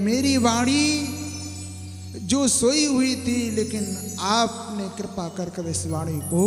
मेरी वाणी जो सोई हुई थी, लेकिन आपने कृपा कर कर इस वाणी को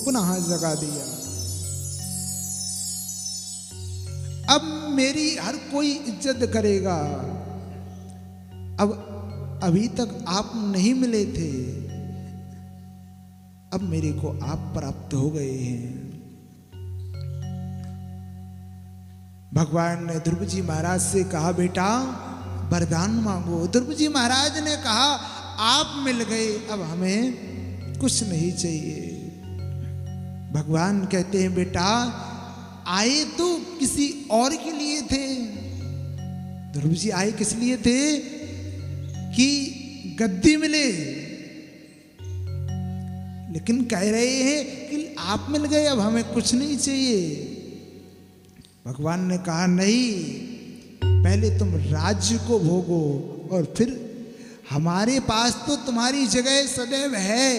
पुनः जगा दिया। अब मेरी हर कोई इज्जत करेगा। अब अभी तक आप नहीं मिले थे, अब मेरे को आप प्राप्त हो गए हैं। भगवान ने ध्रुव जी महाराज से कहा, बेटा वरदान मांगो। ध्रुव जी महाराज ने कहा, आप मिल गए, अब हमें कुछ नहीं चाहिए। भगवान कहते हैं, बेटा आए तो किसी और के लिए थे। ध्रुव जी आए किस लिए थे? कि गद्दी मिले, लेकिन कह रहे हैं कि आप मिल गए, अब हमें कुछ नहीं चाहिए। भगवान ने कहा, नहीं, पहले तुम राज्य को भोगो और फिर हमारे पास तो तुम्हारी जगह सदैव है,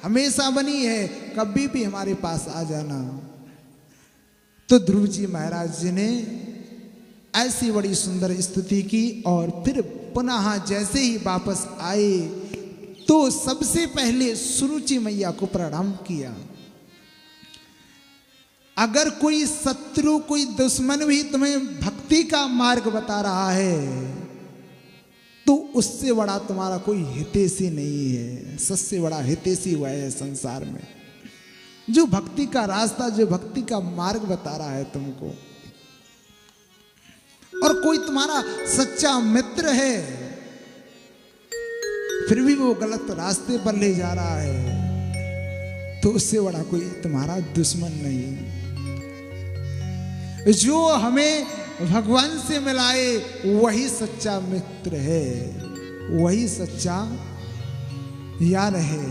हमेशा बनी है, कभी भी हमारे पास आ जाना। तो ध्रुव जी महाराज जी ने ऐसी बड़ी सुंदर स्तुति की और फिर पुनः जैसे ही वापस आए तो सबसे पहले सुरुचि मैया को प्रणाम किया। अगर कोई शत्रु, कोई दुश्मन भी तुम्हें भक्ति का मार्ग बता रहा है तो उससे बड़ा तुम्हारा कोई हितैषी नहीं है। सबसे बड़ा हितैषी हुआ है संसार में, जो भक्ति का रास्ता, जो भक्ति का मार्ग बता रहा है तुमको। और कोई तुम्हारा सच्चा मित्र है फिर भी वो गलत रास्ते पर ले जा रहा है, तो उससे बड़ा कोई तुम्हारा दुश्मन नहीं। जो हमें भगवान से मिलाए वही सच्चा मित्र है, वही सच्चा यार है।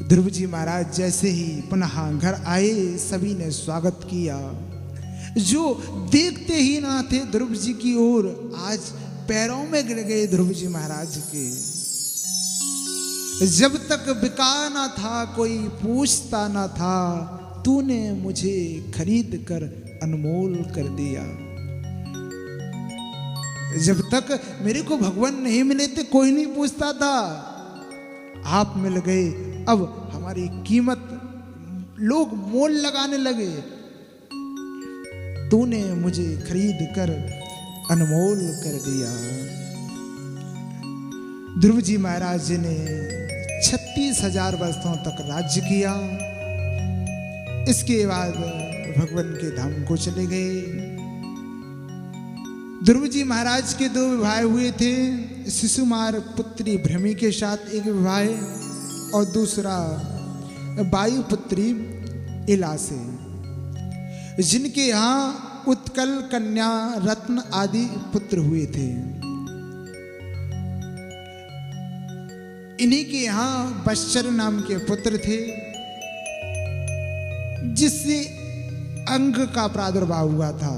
ध्रुव जी महाराज जैसे ही पुनः घर आए, सभी ने स्वागत किया। जो देखते ही ना थे ध्रुव जी की ओर, आज पैरों में गिर गए ध्रुव जी महाराज के। जब तक बिका ना था, कोई पूछता ना था, तूने मुझे खरीद कर अनमोल कर दिया। जब तक मेरे को भगवान नहीं मिले थे, कोई नहीं पूछता था, आप मिल गए, अब हमारी कीमत लोग मोल लगाने लगे। तूने मुझे खरीद कर अनमोल कर दिया। ध्रुव जी महाराज जी ने 36,000 वर्षों तक राज्य किया। इसके बाद भगवान के धाम को चले गए। ध्रुव जी महाराज के 2 विवाह हुए थे। शिशुमार पुत्री भ्रमी के साथ एक विवाह और दूसरा वायु पुत्री इला से, जिनके यहाँ उत्कल, कन्या, रत्न आदि पुत्र हुए थे। इन्हीं के यहाँ बश्चर नाम के पुत्र थे, जिससे अंग का प्रादुर्भाव हुआ था।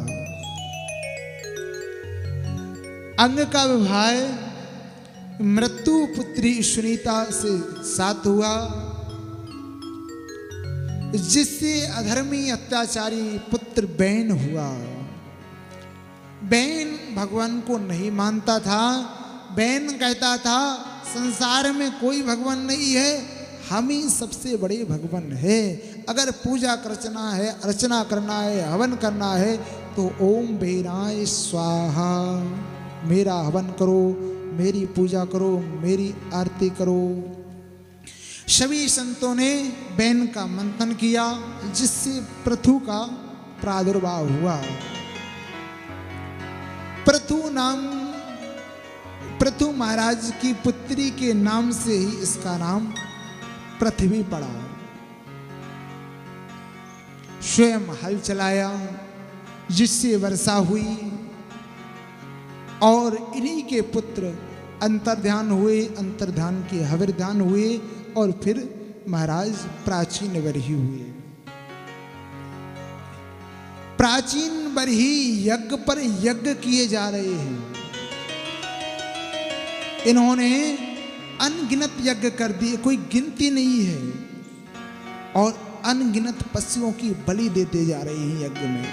अंग का विवाह मृत्यु पुत्री सुनीता से साथ हुआ, जिससे अधर्मी अत्याचारी पुत्र बैन हुआ। बैन भगवान को नहीं मानता था। बैन कहता था, संसार में कोई भगवान नहीं है, हम ही सबसे बड़े भगवान है। अगर पूजा अर्चना है, अर्चना करना है, हवन करना है तो ओम बेराय स्वाहा, मेरा हवन करो, मेरी पूजा करो, मेरी आरती करो। सभी संतों ने बैन का मंथन किया, जिससे पृथु का प्रादुर्भाव हुआ। पृथु महाराज की पुत्री के नाम से ही इसका नाम पृथ्वी पड़ा। स्वयं हल चलाया, जिससे वर्षा हुई, और इन्हीं के पुत्र अंतर्ध्यान हुए, अंतर्ध्यान के हविर्ध्यान हुए, और फिर महाराज प्राचीन बरही हुए। प्राचीन बरही यज्ञ पर यज्ञ किए जा रहे हैं। इन्होंने अनगिनत यज्ञ कर दिए, कोई गिनती नहीं है, और अनगिनत पशुओं की बलि देते जा रहे हैं यज्ञ में।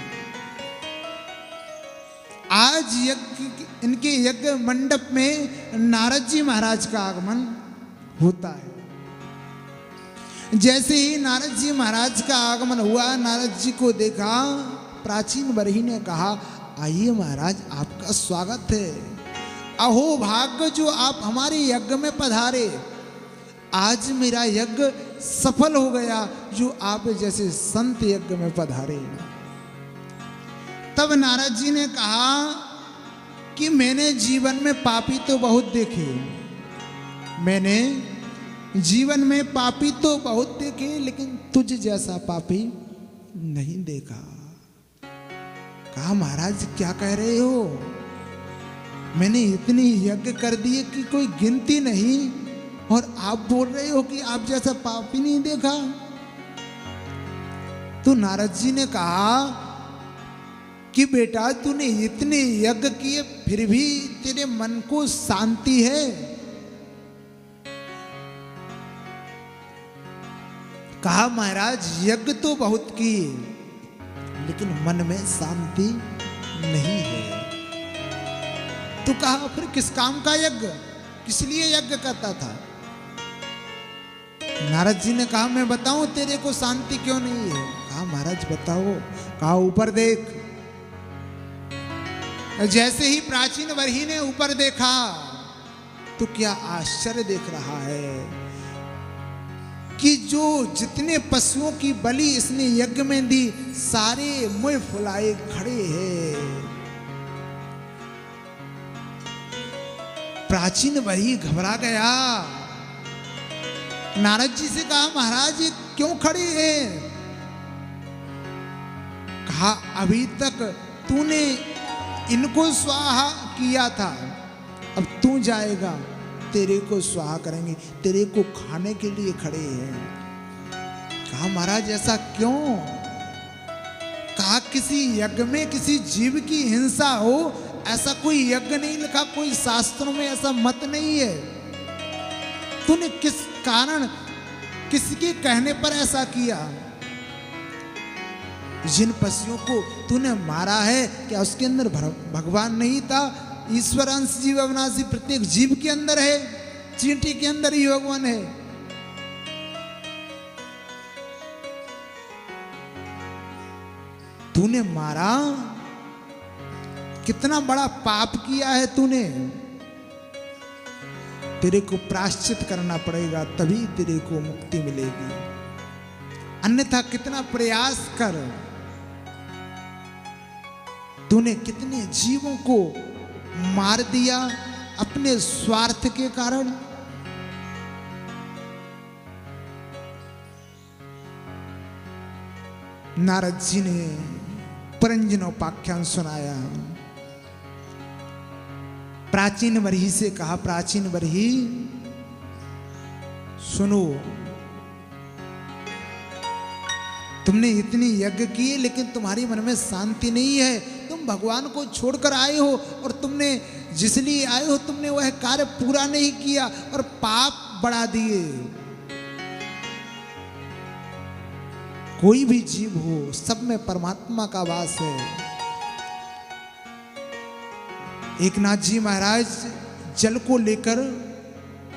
आज इनके यज्ञ मंडप में नारद जी महाराज का आगमन होता है। जैसे ही नारद जी महाराज का आगमन हुआ, नारद जी को देखा, प्राचीन बरही ने कहा, आइए महाराज, आपका स्वागत है। अहो भाग्य जो आप हमारे यज्ञ में पधारे। आज मेरा यज्ञ सफल हो गया जो आप जैसे संत यज्ञ में पधारे। तब नारद जी ने कहा कि मैंने जीवन में पापी तो बहुत देखे, मैंने जीवन में पापी तो बहुत देखे, लेकिन तुझ जैसा पापी नहीं देखा। कहा महाराज क्या कह रहे हो? मैंने इतनी यज्ञ कर दिए कि कोई गिनती नहीं, और आप बोल रहे हो कि आप जैसा पापी नहीं देखा। तो नारद जी ने कहा कि बेटा तूने इतने यज्ञ किए फिर भी तेरे मन को शांति है? कहा महाराज यज्ञ तो बहुत किए लेकिन मन में शांति नहीं है। तो कहा फिर किस काम का यज्ञ, किस लिए यज्ञ करता था? नारद जी ने कहा मैं बताऊं तेरे को शांति क्यों नहीं है? कहा महाराज बताओ। कहा ऊपर देख। जैसे ही प्राचीन बरही ने ऊपर देखा तो क्या आश्चर्य देख रहा है कि जो जितने पशुओं की बलि इसने यज्ञ में दी, सारे मुंह फुलाए खड़े हैं। प्राचीन बरही घबरा गया। नारद जी से कहा महाराज ये क्यों खड़े हैं? कहा अभी तक तूने इनको स्वाहा किया था, अब तू जाएगा तेरे को स्वाहा करेंगे, तेरे को खाने के लिए खड़े हैं। कहा महाराज ऐसा क्यों? कहा किसी यज्ञ में किसी जीव की हिंसा हो ऐसा कोई यज्ञ नहीं लिखा, कोई शास्त्रों में ऐसा मत नहीं है। तूने किस कारण किसके कहने पर ऐसा किया? जिन पशुओं को तूने मारा है क्या उसके अंदर भगवान नहीं था? ईश्वर अंश जीव अविनाशी प्रत्येक जीव के अंदर है, चींटी के अंदर ही भगवान है। तूने मारा, कितना बड़ा पाप किया है तूने। तेरे को प्रायश्चित करना पड़ेगा तभी तेरे को मुक्ति मिलेगी, अन्यथा कितना प्रयास कर। तूने कितने जीवों को मार दिया अपने स्वार्थ के कारण। नारद जी ने परंजनोपाख्यान सुनाया। प्राचीन बरही से कहा प्राचीन बरही सुनो, तुमने इतनी यज्ञ किए लेकिन तुम्हारी मन में शांति नहीं है। तुम भगवान को छोड़कर आए हो और तुमने जिस लिए आए हो तुमने वह कार्य पूरा नहीं किया और पाप बढ़ा दिए। कोई भी जीव हो सब में परमात्मा का वास है। एकनाथ जी महाराज जल को लेकर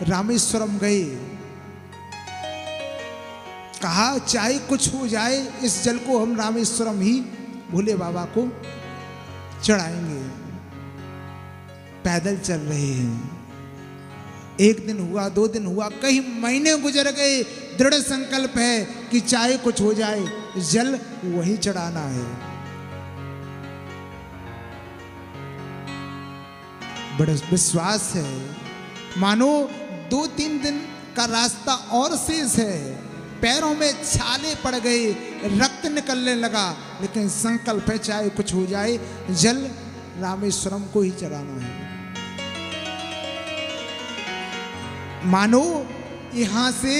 रामेश्वरम गए। कहा चाहे कुछ हो जाए इस जल को हम रामेश्वरम ही भोले बाबा को चढ़ाएंगे। पैदल चल रहे हैं। एक दिन हुआ, 2 दिन हुआ, कई महीने गुजर गए। दृढ़ संकल्प है कि चाहे कुछ हो जाए जल वहीं चढ़ाना है। बड़ा विश्वास है, मानो 2-3 दिन का रास्ता और शेष है। पैरों में छाले पड़ गए, रक्त निकलने लगा, लेकिन संकल्प है चाहे कुछ हो जाए जल रामेश्वरम को ही चढ़ाना है। मानो यहां से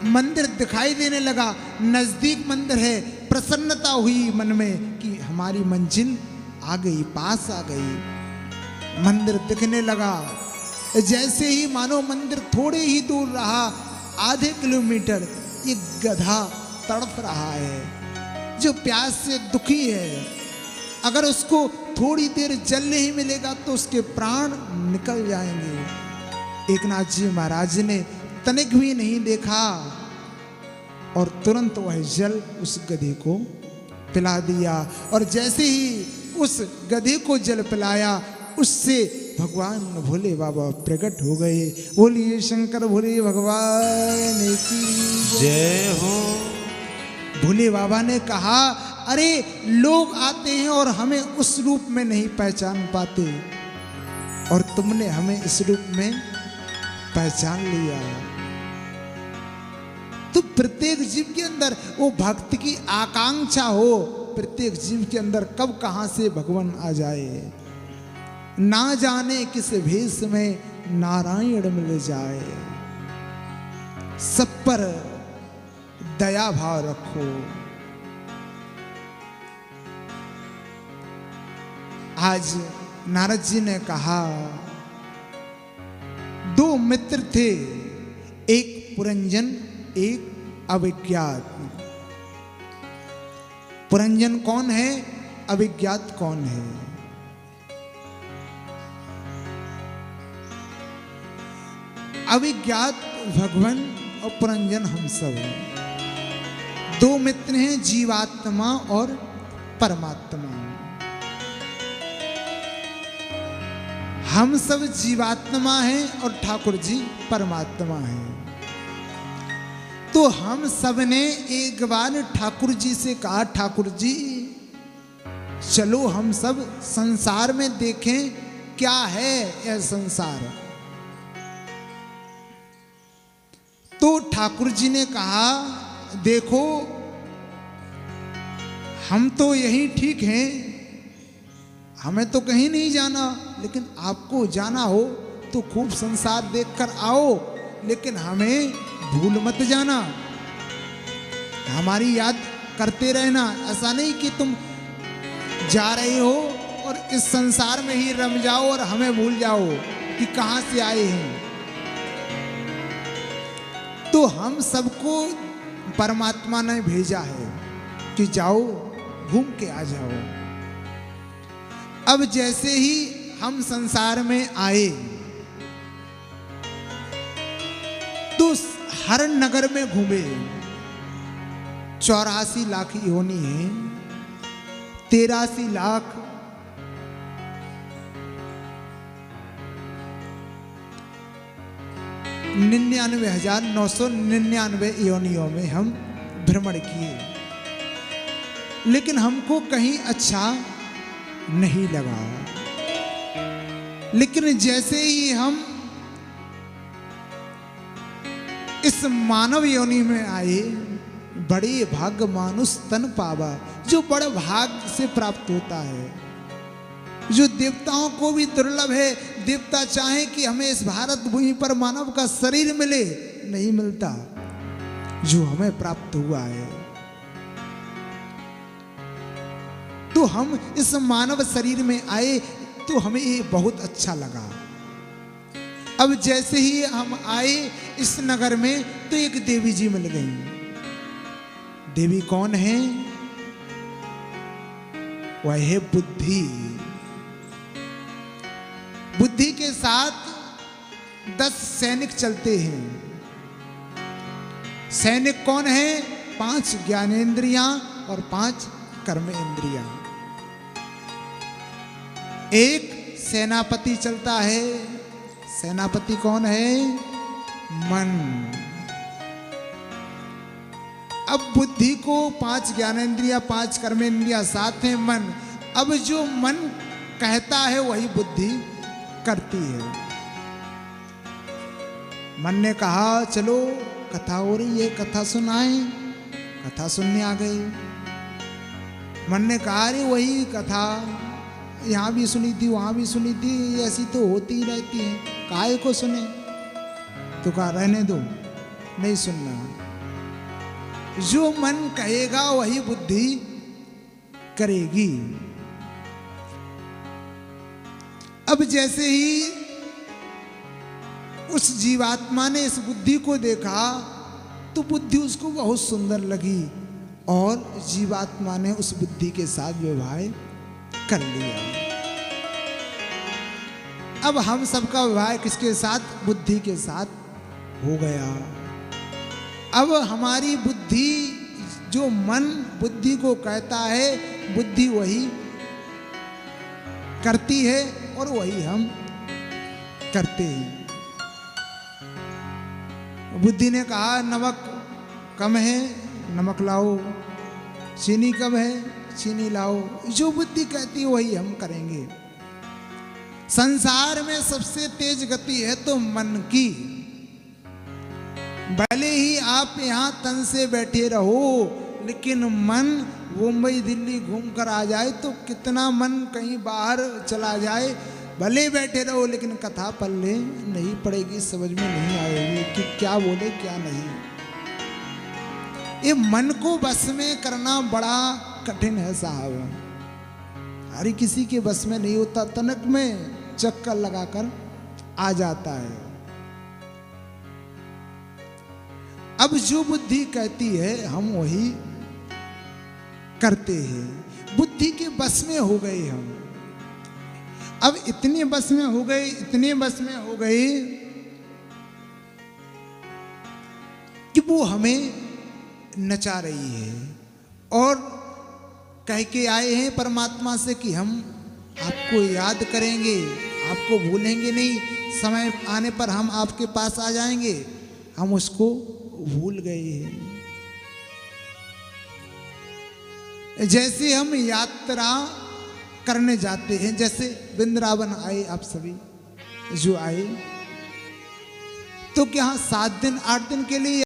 मंदिर दिखाई देने लगा, नजदीक मंदिर है। प्रसन्नता हुई मन में कि हमारी मंजिल आ गई, पास आ गई। मंदिर दिखने लगा। जैसे ही मानो मंदिर थोड़े ही दूर रहा, आधे किलोमीटर, एक गधा तड़फ रहा है जो प्यास से दुखी है। अगर उसको थोड़ी देर जल नहीं मिलेगा तो उसके प्राण निकल जाएंगे। एकनाथ जी महाराज ने तनिक भी नहीं देखा और तुरंत वह जल उस गधे को पिला दिया। और जैसे ही उस गधे को जल पिलाया, उससे भगवान भोले बाबा प्रकट हो गए। बोलिए शंकर भोले भगवान की जय हो। भोले बाबा ने कहा, अरे लोग आते हैं और हमें उस रूप में नहीं पहचान पाते, और तुमने हमें इस रूप में पहचान लिया। तो प्रत्येक जीव के अंदर वो भक्ति की आकांक्षा हो, प्रत्येक जीव के अंदर कब कहां से भगवान आ जाए, ना जाने किस भेष में नारायण मिल जाए। सब पर दया भाव रखो। आज नारद जी ने कहा, दो मित्र थे, एक पुरंजन एक अविज्ञात। पुरंजन कौन है, अविज्ञात कौन है? अविज्ञात भगवान और पुरंजन हम सब हैं। दो मित्र हैं, जीवात्मा और परमात्मा। हम सब जीवात्मा हैं और ठाकुर जी परमात्मा हैं। तो हम सब ने एक बार ठाकुर जी से कहा, ठाकुर जी चलो हम सब संसार में देखें क्या है यह संसार। तो ठाकुर जी ने कहा, देखो हम तो यही ठीक हैं, हमें तो कहीं नहीं जाना, लेकिन आपको जाना हो तो खूब संसार देखकर आओ, लेकिन हमें भूल मत जाना, हमारी याद करते रहना। ऐसा नहीं कि तुम जा रहे हो और इस संसार में ही रम जाओ और हमें भूल जाओ कि कहां से आए हैं। तो हम सबको परमात्मा ने भेजा है कि जाओ घूम के आ जाओ। अब जैसे ही हम संसार में आए तो हर नगर में घूमे। 84 लाख योनि है, 83 लाख 99,999 योनियों में हम भ्रमण किए, लेकिन हमको कहीं अच्छा नहीं लगा। लेकिन जैसे ही हम इस मानव योनि में आए, बड़े भाग्य मानुष तन पावा, जो बड़े भाग्य से प्राप्त होता है, जो देवताओं को भी दुर्लभ है। देवता चाहे कि हमें इस भारत भूमि पर मानव का शरीर मिले, नहीं मिलता, जो हमें प्राप्त हुआ है। तो हम इस मानव शरीर में आए तो हमें ये बहुत अच्छा लगा। अब जैसे ही हम आए इस नगर में तो एक देवी जी मिल गई। देवी कौन है? वह है बुद्धि। बुद्धि के साथ 10 सैनिक चलते हैं। सैनिक कौन है? 5 ज्ञानेंद्रियां और 5 कर्मेंद्रियां। एक सेनापति चलता है। सेनापति कौन है? मन। अब बुद्धि को 5 ज्ञानेंद्रियां 5 कर्मेंद्रियां, साथ है मन। अब जो मन कहता है वही बुद्धि करती है। मन ने कहा चलो कथा हो रही है, कथा सुनाए। कथा सुनने आ गए। मन ने कहा अरे वही कथा यहाँ भी सुनी थी, वहाँ भी सुनी थी, ऐसी तो होती ही रहती है, काहे को सुने। तो कहा रहने दो, नहीं सुनना। जो मन कहेगा वही बुद्धि करेगी। अब जैसे ही उस जीवात्मा ने इस बुद्धि को देखा तो बुद्धि उसको बहुत सुंदर लगी और जीवात्मा ने उस बुद्धि के साथ व्यवहार कर लिया। अब हम सबका विवाह किसके साथ? बुद्धि के साथ हो गया। अब हमारी बुद्धि, जो मन बुद्धि को कहता है, बुद्धि वही करती है और वही हम करते हैं। बुद्धि ने कहा नमक कम है, नमक लाओ, चीनी कम है, चीनी लाओ। जो बुद्धि कहती है वही हम करेंगे। संसार में सबसे तेज गति है तो मन की। भले ही आप यहां तन से बैठे रहो, लेकिन मन मुंबई दिल्ली घूम कर आ जाए तो कितना मन कहीं बाहर चला जाए, भले बैठे रहो लेकिन कथा पल्ले नहीं पड़ेगी, समझ में नहीं आएगी कि क्या बोले क्या नहीं। ये मन को बस में करना बड़ा कठिन है साहब, हर किसी के बस में नहीं होता। तनक में चक्कर लगाकर आ जाता है। अब जो बुद्धि कहती है हम वही करते हैं। बुद्धि के बस में हो गए हम। अब इतने बस में हो गए, इतने बस में हो गए कि वो हमें नचा रही है और कह के आए हैं परमात्मा से कि हम आपको याद करेंगे, आपको भूलेंगे नहीं, समय आने पर हम आपके पास आ जाएंगे। हम उसको भूल गए हैं। जैसे हम यात्रा करने जाते हैं, जैसे वृंदावन आए आप सभी जो आए, तो क्या 7 दिन 8 दिन के लिए